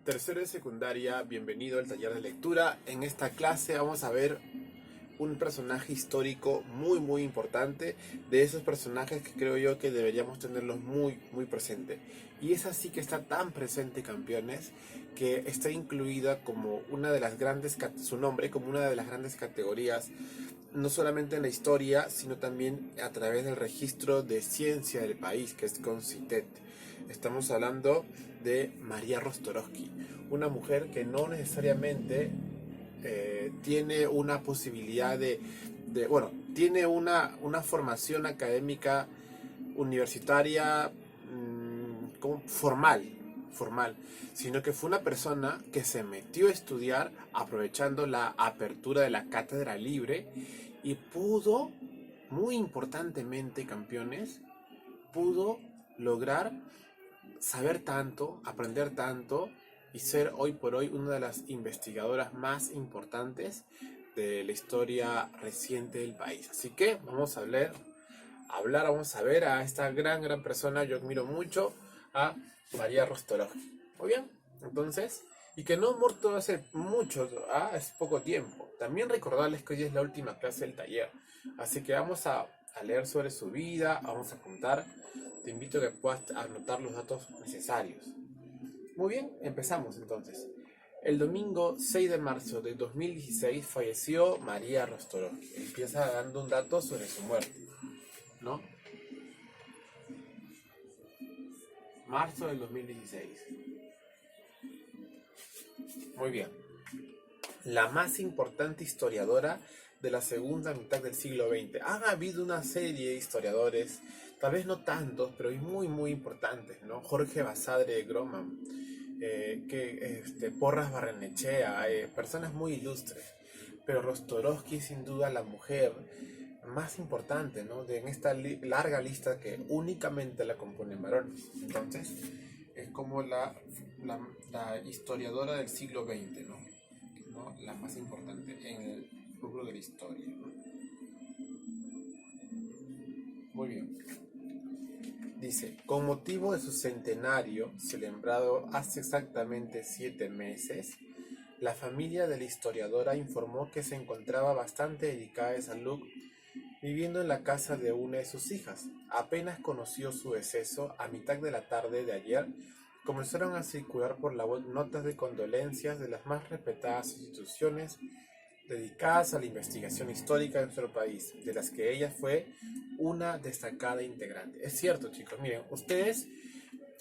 Tercero de secundaria, bienvenido al taller de lectura. En esta clase vamos a ver un personaje histórico muy importante, de esos personajes que creo yo que deberíamos tenerlos muy presente. Y es así que está tan presente, campeones, que está incluida como una de las grandes, su nombre como una de las grandes categorías, no solamente en la historia, sino también a través del registro de ciencia del país, que es CONCITET. Estamos hablando de María Rostorowski, una mujer que no necesariamente tiene una posibilidad bueno, tiene una formación académica universitaria como formal, sino que fue una persona que se metió a estudiar aprovechando la apertura de la cátedra libre y pudo, muy importantemente, campeones, pudo lograr saber tanto, aprender tanto y ser hoy por hoy una de las investigadoras más importantes de la historia reciente del país. Así que vamos a vamos a ver a esta gran persona. Yo admiro mucho a María Rostorowski. Muy bien, entonces, y que no ha muerto hace mucho, es poco tiempo. También recordarles que hoy es la última clase del taller, así que vamos a leer sobre su vida, vamos a contar. Te invito a que puedas anotar los datos necesarios. Muy bien, empezamos entonces. El domingo 6 de marzo de 2016 falleció María Rostorowski. Empieza dando un dato sobre su muerte, ¿no? Marzo del 2016. Muy bien. La más importante historiadora de la segunda mitad del siglo XX. Ha habido una serie de historiadores, tal vez no tantos, pero muy importantes, ¿no? Jorge Basadre de Groman, Porras Barrenechea, personas muy ilustres. Pero Rostorowski es sin duda la mujer más importante, ¿no? En esta larga lista que únicamente la componen varones. Entonces, es como la historiadora del siglo XX, ¿no? La más importante en el rubro de la historia, ¿no? Muy bien. Dice, con motivo de su centenario, celebrado hace exactamente 7 meses, la familia de la historiadora informó que se encontraba bastante delicada de salud, viviendo en la casa de una de sus hijas. Apenas conoció su deceso, a mitad de la tarde de ayer, comenzaron a circular por la web notas de condolencias de las más respetadas instituciones dedicadas a la investigación histórica de nuestro país, de las que ella fue una destacada integrante. Es cierto, chicos, miren, ustedes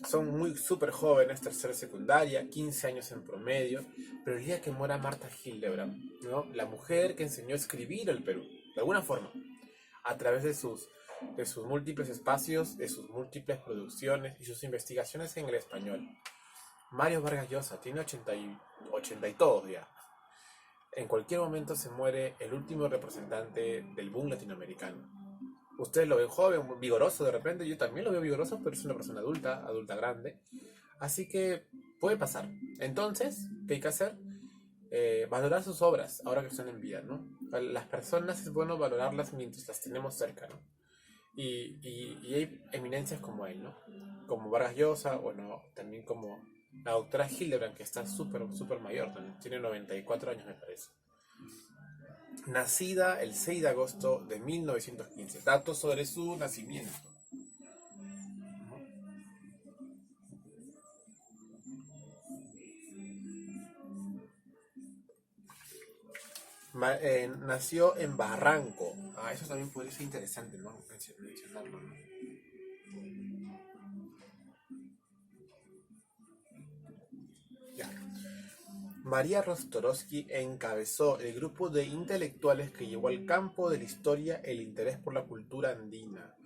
son muy súper jóvenes, tercera secundaria, 15 años en promedio, pero el día que muera Martha Hildebrand, ¿no? La mujer que enseñó a escribir el Perú, de alguna forma, a través de sus múltiples espacios, de sus múltiples producciones y sus investigaciones en el español. Mario Vargas Llosa tiene 80 y todos ya. En cualquier momento se muere el último representante del boom latinoamericano. Ustedes lo ven joven, vigoroso de repente, yo también lo veo vigoroso, pero es una persona adulta grande. Así que puede pasar. Entonces, ¿qué hay que hacer? Valorar sus obras ahora que están en vida, ¿no? Las personas es bueno valorarlas mientras las tenemos cerca, ¿no? Y hay eminencias como él, ¿no? Como Vargas Llosa, bueno, también como la doctora Hildebrand, que está súper mayor, también tiene 94 años, me parece. Nacida el 6 de agosto de 1915. Datos sobre su nacimiento. Nació en Barranco. Eso también podría ser interesante, ¿no? Mencionarlo, ¿no? Ya. María Rostorowski encabezó el grupo de intelectuales que llevó al campo de la historia el interés por la cultura andina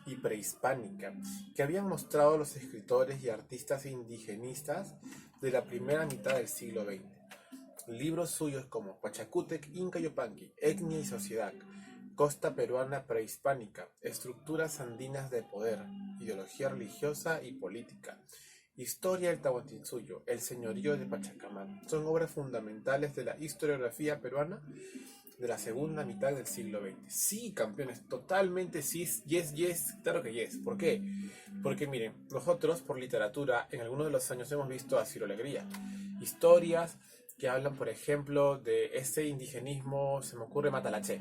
y prehispánica, que habían mostrado los escritores y artistas indigenistas de la primera mitad del siglo XX. Libros suyos como Pachacútec, Inca Yupanqui, Etnia y Sociedad, Costa Peruana Prehispánica, Estructuras Andinas de Poder, Ideología Religiosa y Política, Historia del Tahuantinsuyo, El Señorío de Pachacamac, son obras fundamentales de la historiografía peruana de la segunda mitad del siglo XX. Sí, campeones, totalmente sí, yes, claro que yes. ¿Por qué? Porque miren, nosotros por literatura en algunos de los años hemos visto a Ciro Alegría. historias que hablan, por ejemplo, de ese indigenismo, se me ocurre Matalaché,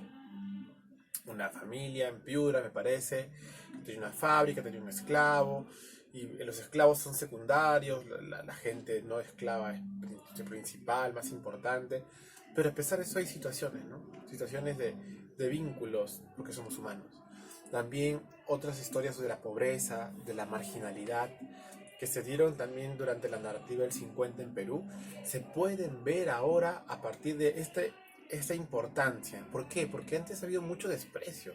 una familia en Piura, me parece, que tenía una fábrica, tenía un esclavo, y los esclavos son secundarios, la gente no esclava es principal, más importante, pero a pesar de eso hay situaciones, ¿no? Situaciones de vínculos, porque somos humanos. También otras historias de la pobreza, de la marginalidad, que se dieron también durante la narrativa del 50 en Perú, se pueden ver ahora a partir de esta importancia. ¿Por qué? Porque antes ha habido mucho desprecio.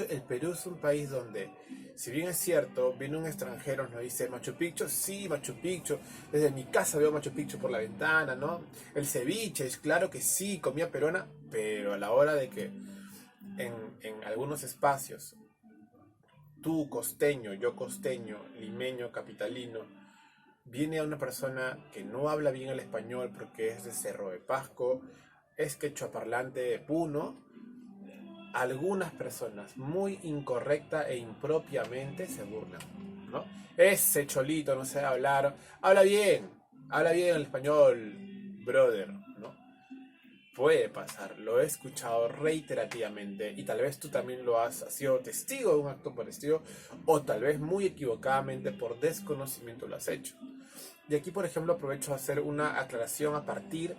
El Perú es un país donde, si bien es cierto, viene un extranjero, nos dice Machu Picchu, sí, Machu Picchu, desde mi casa veo Machu Picchu por la ventana, ¿no? El ceviche, es claro que sí, comida peruana, pero a la hora de que en algunos espacios, tú costeño, yo costeño, limeño, capitalino, viene a una persona que no habla bien el español porque es de Cerro de Pasco, es quechua parlante de Puno, algunas personas muy incorrecta e impropiamente se burlan, ¿no? Ese cholito no sabe hablar, habla bien el español, brother, ¿no? Puede pasar, lo he escuchado reiterativamente y tal vez tú también lo has sido testigo de un acto por estilo o tal vez muy equivocadamente por desconocimiento lo has hecho. Y aquí, por ejemplo, aprovecho a hacer una aclaración a partir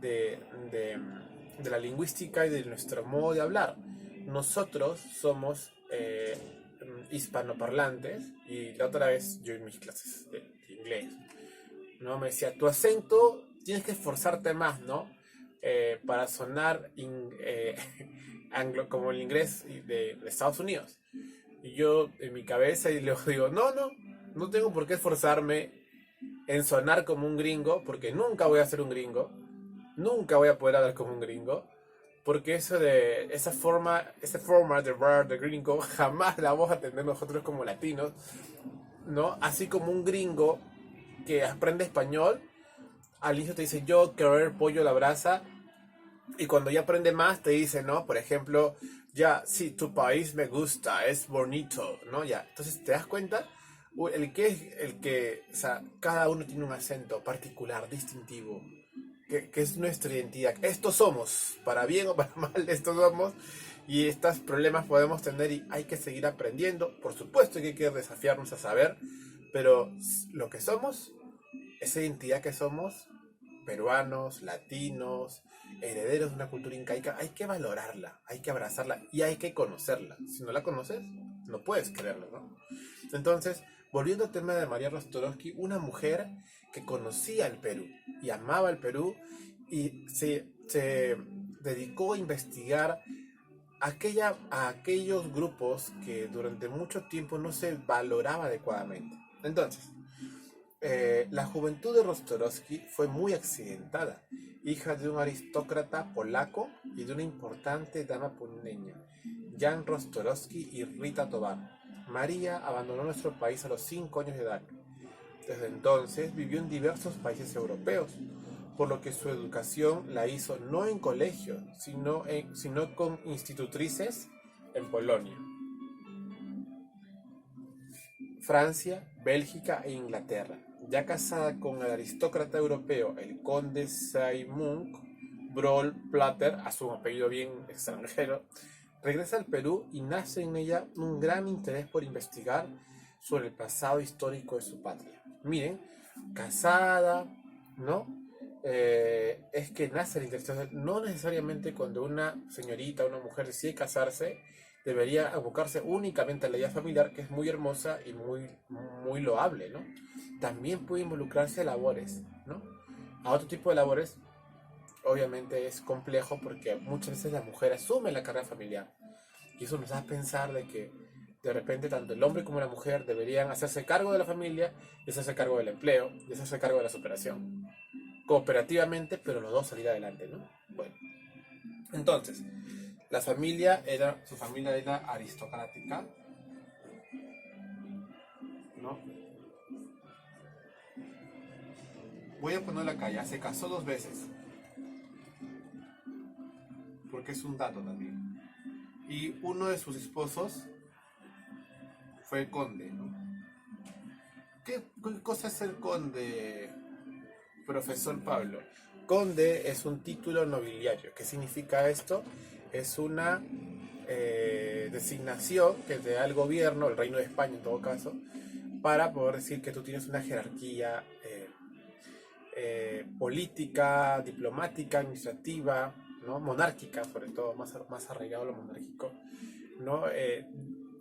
de, de, de la lingüística y de nuestro modo de hablar. Nosotros somos hispanoparlantes y la otra vez yo en mis clases de inglés, ¿no? Me decía, tu acento tienes que esforzarte más, ¿no? Para sonar como el inglés de Estados Unidos. Y yo en mi cabeza y luego digo, no tengo por qué esforzarme en sonar como un gringo, porque nunca voy a ser un gringo, nunca voy a poder hablar como un gringo, porque esa forma de hablar de gringo jamás la vamos a tener nosotros como latinos, ¿no? Así como un gringo que aprende español, al inicio te dice yo querer pollo a la brasa, y cuando ya aprende más te dice, ¿no? Por ejemplo, ya, sí, tu país me gusta, es bonito, ¿no? Ya, entonces te das cuenta, o sea, cada uno tiene un acento particular, distintivo, que es nuestra identidad. Estos somos, para bien o para mal, estos somos, y estos problemas podemos tener y hay que seguir aprendiendo. Por supuesto que hay que desafiarnos a saber, pero lo que somos, esa identidad que somos, peruanos, latinos, herederos de una cultura incaica, hay que valorarla, hay que abrazarla y hay que conocerla. Si no la conoces, no puedes creerlo, ¿no? Entonces, volviendo al tema de María Rostorowski, una mujer que conocía el Perú y amaba el Perú y se dedicó a investigar a aquellos grupos que durante mucho tiempo no se valoraba adecuadamente. Entonces, la juventud de Rostorowski fue muy accidentada, hija de un aristócrata polaco y de una importante dama puneña, Jan Rostorowski y Rita Tobar. María abandonó nuestro país a los 5 años de edad. Desde entonces vivió en diversos países europeos, por lo que su educación la hizo no en colegio, sino con institutrices en Polonia, Francia, Bélgica e Inglaterra. Ya casada con el aristócrata europeo, el conde Saimunk Broll Platter, a su apellido bien extranjero, regresa al Perú y nace en ella un gran interés por investigar sobre el pasado histórico de su patria. Miren, casada, ¿no? Es que nace el interés. No necesariamente cuando una señorita, una mujer decide casarse, debería abocarse únicamente a la vida familiar, que es muy hermosa y muy loable, ¿no? También puede involucrarse a labores, ¿no? A otro tipo de labores, obviamente es complejo porque muchas veces la mujer asume la carga familiar. Y eso nos da a pensar de que de repente tanto el hombre como la mujer deberían hacerse cargo de la familia, y hacerse cargo del empleo, y hacerse cargo de la superación. Cooperativamente, pero los dos salir adelante, ¿no? Bueno, entonces, su familia era aristocrática, ¿no? Voy a ponerla acá, ya se casó 2 veces, porque es un dato también. Y uno de sus esposos fue el conde, ¿no? ¿Qué cosa es el conde? Profesor Pablo, conde es un título nobiliario. ¿Qué significa esto? Es una designación que te da el gobierno, el Reino de España en todo caso, para poder decir que tú tienes una jerarquía política, diplomática, administrativa, ¿no? Monárquica, sobre todo, más arraigado a lo monárquico, ¿no?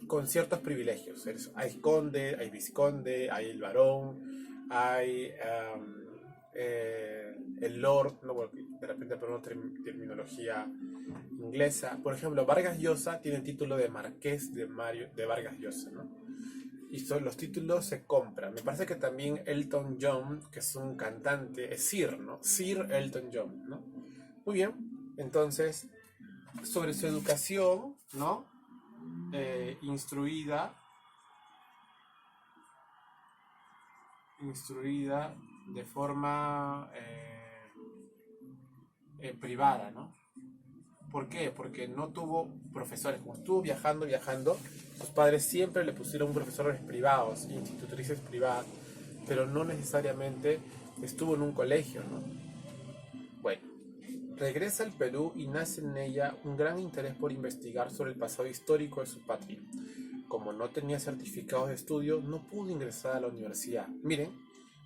Con ciertos privilegios. Hay conde, hay vizconde, hay el barón, hay el lord, ¿no? Bueno, de repente por una terminología inglesa. Por ejemplo, Vargas Llosa tiene el título de Marqués de Vargas Llosa, ¿no? Y los títulos se compran. Me parece que también Elton John, que es un cantante, es Sir, ¿no? Sir Elton John, ¿no? Muy bien. Entonces, sobre su educación, ¿no? Instruida de forma privada, ¿no? ¿Por qué? Porque no tuvo profesores. Como estuvo viajando, sus padres siempre le pusieron profesores privados, institutrices privadas, pero no necesariamente estuvo en un colegio, ¿no? Bueno, regresa al Perú y nace en ella un gran interés por investigar sobre el pasado histórico de su patria. Como no tenía certificados de estudio, no pudo ingresar a la universidad. Miren,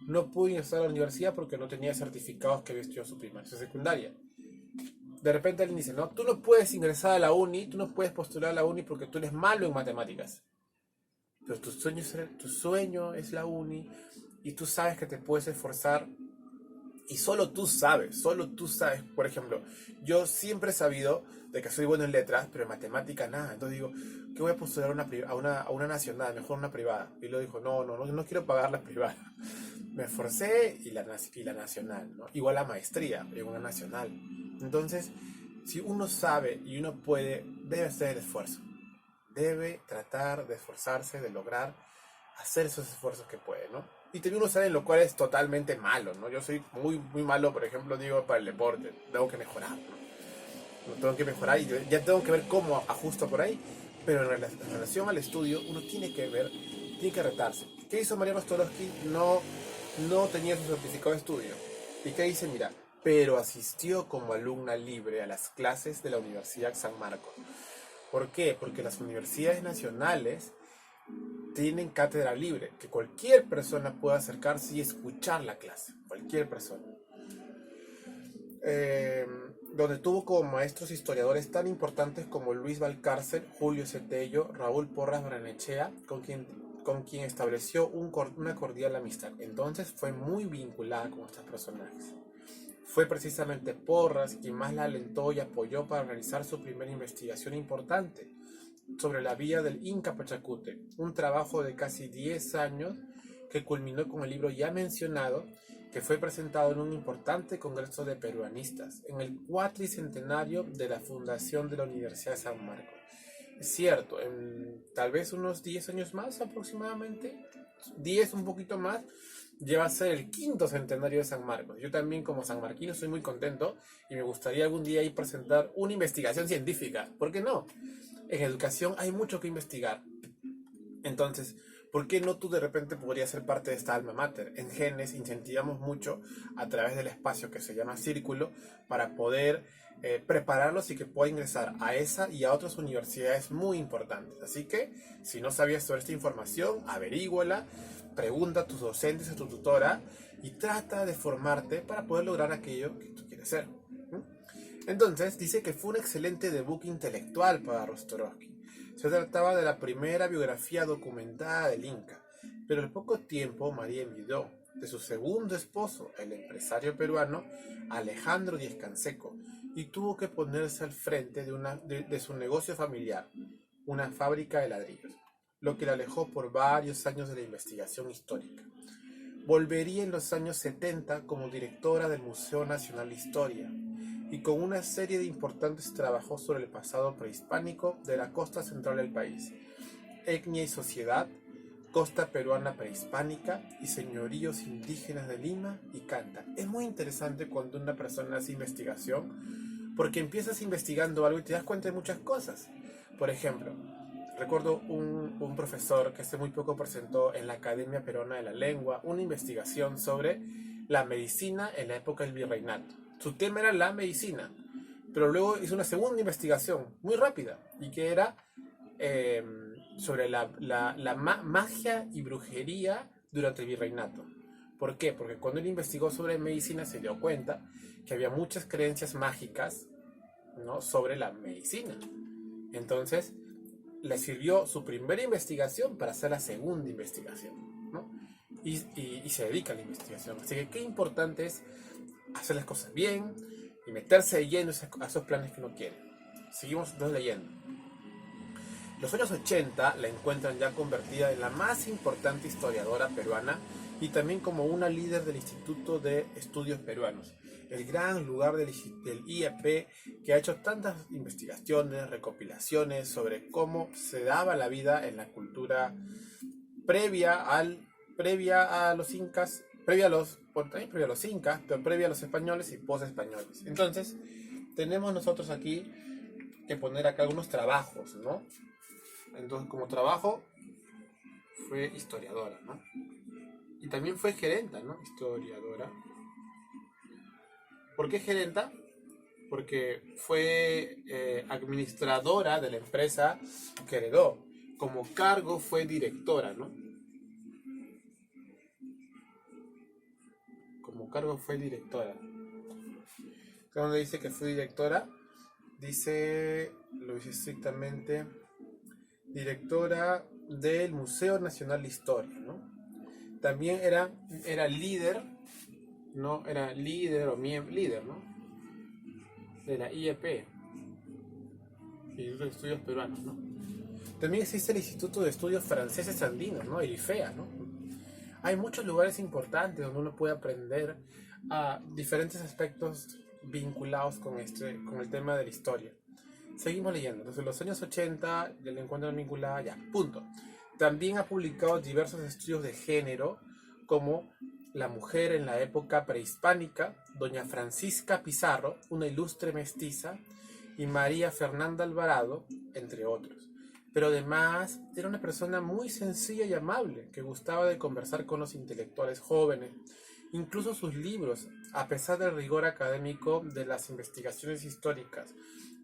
no pudo ingresar a la universidad porque no tenía certificados que había estudiado su primaria, su secundaria. De repente alguien dice, no, tú no puedes ingresar a la uni, tú no puedes postular a la uni porque tú eres malo en matemáticas. Pero tu sueño es la uni y tú sabes que te puedes esforzar y solo tú sabes. Por ejemplo, yo siempre he sabido de que soy bueno en letras, pero en matemática nada. Entonces digo, ¿qué voy a postular a una nacional? Mejor una privada. Y luego dijo, no quiero pagar la privada. Me esforcé y la nacional, ¿no? Igual la maestría en una nacional. Entonces, si uno sabe y uno puede, debe hacer el esfuerzo. Debe tratar de esforzarse, de lograr hacer esos esfuerzos que puede, ¿no? Y también uno sabe en lo cual es totalmente malo, ¿no? Yo soy muy malo, por ejemplo, digo, para el deporte. Tengo que mejorar, ¿no? Tengo que mejorar y ya tengo que ver cómo ajusto por ahí. Pero en relación al estudio, uno tiene que retarse. ¿Qué hizo Mariano Stolowski? No tenía su certificado de estudio. ¿Y qué dice? Mira, pero asistió como alumna libre a las clases de la Universidad San Marcos. ¿Por qué? Porque las universidades nacionales tienen cátedra libre, que cualquier persona puede acercarse y escuchar la clase. Cualquier persona. Donde tuvo como maestros historiadores tan importantes como Luis Valcárcel, Julio Cetello, Raúl Porras Barrenechea, con quien estableció una cordial amistad. Entonces fue muy vinculada con estos personajes. Fue precisamente Porras quien más la alentó y apoyó para realizar su primera investigación importante sobre la vía del Inca Pachacute, un trabajo de casi 10 años que culminó con el libro ya mencionado, que fue presentado en un importante congreso de peruanistas, en el cuatricentenario de la fundación de la Universidad de San Marcos. Es cierto, en tal vez unos 10 años más aproximadamente, 10 un poquito más, lleva a ser el quinto centenario de San Marcos. Yo también como sanmarquino estoy muy contento y me gustaría algún día ir presentar una investigación científica. ¿Por qué no? En educación hay mucho que investigar. Entonces, ¿por qué no tú de repente podrías ser parte de esta alma mater? En Genes incentivamos mucho a través del espacio que se llama Círculo para poder prepararlos y que pueda ingresar a esa y a otras universidades muy importantes. Así que, si no sabías sobre esta información, averíguala, pregunta a tus docentes, a tu tutora y trata de formarte para poder lograr aquello que tú quieres ser. Entonces, dice que fue un excelente debut intelectual para Rostorowski. Se trataba de la primera biografía documentada del Inca, pero al poco tiempo María envidió de su segundo esposo, el empresario peruano Alejandro Díez Canseco, y tuvo que ponerse al frente de su negocio familiar, una fábrica de ladrillos, lo que le alejó por varios años de la investigación histórica. Volvería en los años 70 como directora del Museo Nacional de Historia y con una serie de importantes trabajos sobre el pasado prehispánico de la costa central del país, etnia y sociedad, costa peruana prehispánica y señoríos indígenas de Lima y Canta. Es muy interesante cuando una persona hace investigación porque empiezas investigando algo y te das cuenta de muchas cosas. Por ejemplo, recuerdo un profesor que hace muy poco presentó en la Academia Peruana de la Lengua una investigación sobre la medicina en la época del virreinato. Su tema era la medicina, pero luego hizo una segunda investigación muy rápida y que era eh, sobre magia y brujería durante el virreinato. ¿Por qué? Porque cuando él investigó sobre medicina se dio cuenta que había muchas creencias mágicas, ¿no?, sobre la medicina. Entonces, le sirvió su primera investigación para hacer la segunda investigación, ¿no? Y se dedica a la investigación. Así que qué importante es hacer las cosas bien y meterse de lleno a esos planes que uno quiere. Seguimos entonces leyendo. Los años 80 la encuentran ya convertida en la más importante historiadora peruana y también como una líder del Instituto de Estudios Peruanos, el gran lugar del IEP, que ha hecho tantas investigaciones, recopilaciones sobre cómo se daba la vida en la cultura previa a los incas, también previa a los incas, pero previa a los españoles y post-españoles. Entonces, tenemos nosotros aquí que poner acá algunos trabajos, ¿no? Entonces, como trabajo, fue historiadora, ¿no? Y también fue gerenta, ¿no? Historiadora. ¿Por qué gerenta? Porque fue administradora de la empresa que heredó. Como cargo fue directora, ¿no? Como cargo fue directora. Cuando dice que fue directora, lo dice estrictamente, directora del Museo Nacional de Historia, ¿no? También era líder, ¿no? Era líder o líder, ¿no?, de la IEP, Instituto de Estudios Peruanos, ¿no? También existe el Instituto de Estudios Franceses Andinos, ¿no?, el IFEA, ¿no? Hay muchos lugares importantes donde uno puede aprender a diferentes aspectos vinculados con el tema de la historia. Seguimos leyendo. Entonces, en los años 80 ya la encuentran vinculada, ya, punto. También ha publicado diversos estudios de género, como La mujer en la época prehispánica, Doña Francisca Pizarro, una ilustre mestiza, y María Fernanda Alvarado, entre otros. Pero además era una persona muy sencilla y amable, que gustaba de conversar con los intelectuales jóvenes. Incluso sus libros, a pesar del rigor académico de las investigaciones históricas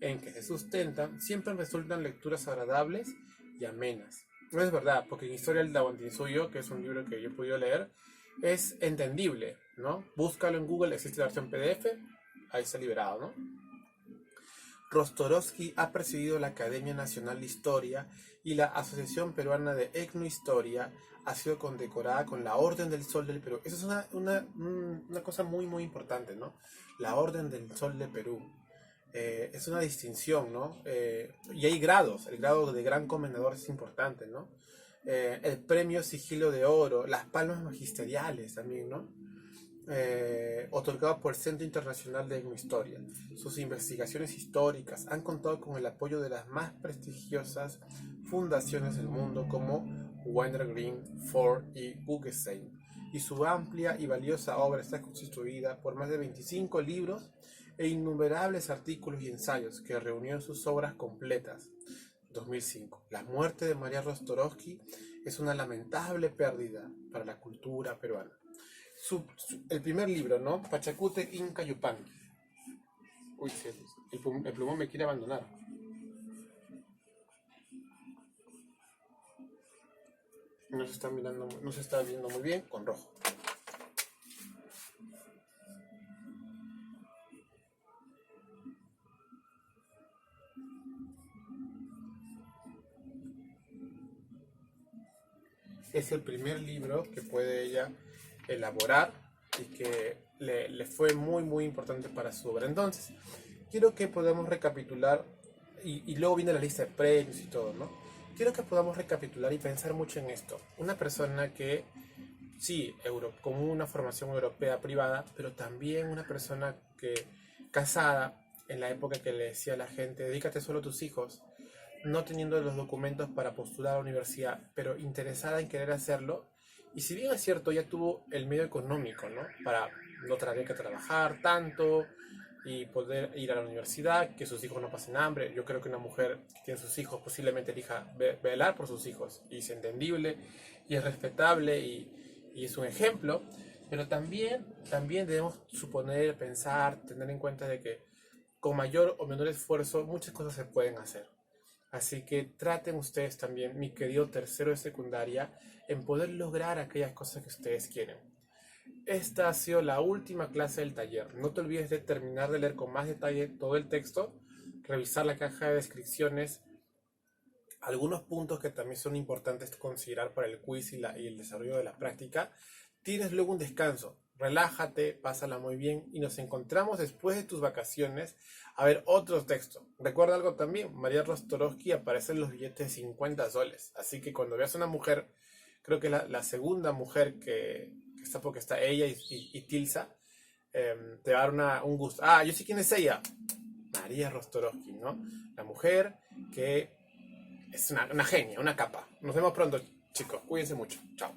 en que se sustentan, siempre resultan lecturas agradables y amenas. No es verdad, porque en Historia del Tahuantinsuyo, que es un libro que yo he podido leer, es entendible, ¿no? Búscalo en Google, existe la versión PDF, ahí está liberado, ¿no? Rostorovsky ha presidido la Academia Nacional de Historia y la Asociación Peruana de Etnohistoria ha sido condecorada con la Orden del Sol del Perú. Eso es una cosa muy, muy importante, ¿no? La Orden del Sol de Perú. Es una distinción, ¿no? Y hay grados. El grado de Gran Comendador es importante, ¿no? El Premio Sigilo de Oro, las Palmas Magisteriales también, ¿no? Otorgado por el Centro Internacional de Etnohistoria. Sus investigaciones históricas han contado con el apoyo de las más prestigiosas fundaciones del mundo como Wintergreen, Ford y Guggenheim, y su amplia y valiosa obra está constituida por más de 25 libros e innumerables artículos y ensayos que reunió en sus obras completas. 2005. La muerte de María Rostorovsky es una lamentable pérdida para la cultura peruana. El primer libro, ¿no? Pachacútec Inca Yupanqui. Uy, el plumón me quiere abandonar. No se está viendo muy bien con rojo. Es el primer libro que puede ella elaborar y que le fue muy, muy importante para su obra. Entonces, quiero que podamos recapitular, y luego viene la lista de premios y todo, ¿no? Quiero que podamos recapitular y pensar mucho en esto. Una persona que, sí, con una formación europea privada, pero también una persona que, casada, en la época que le decía a la gente, dedícate solo a tus hijos, no teniendo los documentos para postular a la universidad, pero interesada en querer hacerlo. Y si bien es cierto, ya tuvo el medio económico, ¿no?, para no tener que trabajar tanto y poder ir a la universidad, que sus hijos no pasen hambre. Yo creo que una mujer que tiene sus hijos posiblemente elija velar por sus hijos, y es entendible y es respetable y es un ejemplo. Pero también debemos suponer, pensar, tener en cuenta de que con mayor o menor esfuerzo muchas cosas se pueden hacer. Así que traten ustedes también, mi querido tercero de secundaria, en poder lograr aquellas cosas que ustedes quieren. Esta ha sido la última clase del taller. No te olvides de terminar de leer con más detalle todo el texto, revisar la caja de descripciones, algunos puntos que también son importantes considerar para el quiz y el desarrollo de la práctica. Tienes luego un descanso. Relájate, pásala muy bien y nos encontramos después de tus vacaciones a ver otros textos. Recuerda algo también, María Rostorowski aparece en los billetes de 50 soles. Así que cuando veas a una mujer, creo que la segunda mujer que está, porque está ella y Tilsa, te va a dar un gusto. Ah, yo sé quién es ella. María Rostorowski, ¿no? La mujer que es una genia, una capa. Nos vemos pronto, chicos. Cuídense mucho. Chao.